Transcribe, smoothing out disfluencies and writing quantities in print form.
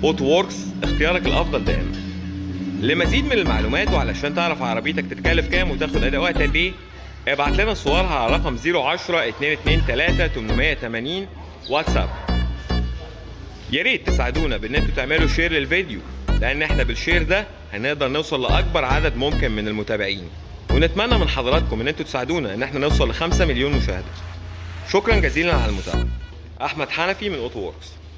اوتو ووركس، اختيارك الافضل دائما. لمزيد من المعلومات وعلشان تعرف عربيتك تتكلف كام وتاخد اداء وقت قد ايه، ابعت لنا صورها على رقم 010 223 880 واتساب. يا ريت تساعدونا بان انتوا تعملوا شير للفيديو، لان احنا بالشير ده هنقدر نوصل لاكبر عدد ممكن من المتابعين، ونتمنى من حضراتكم ان انتوا تساعدونا ان احنا نوصل ل5 مليون مشاهده. شكرا جزيلا على المتابعه. احمد حنفي من اوتو ووركس.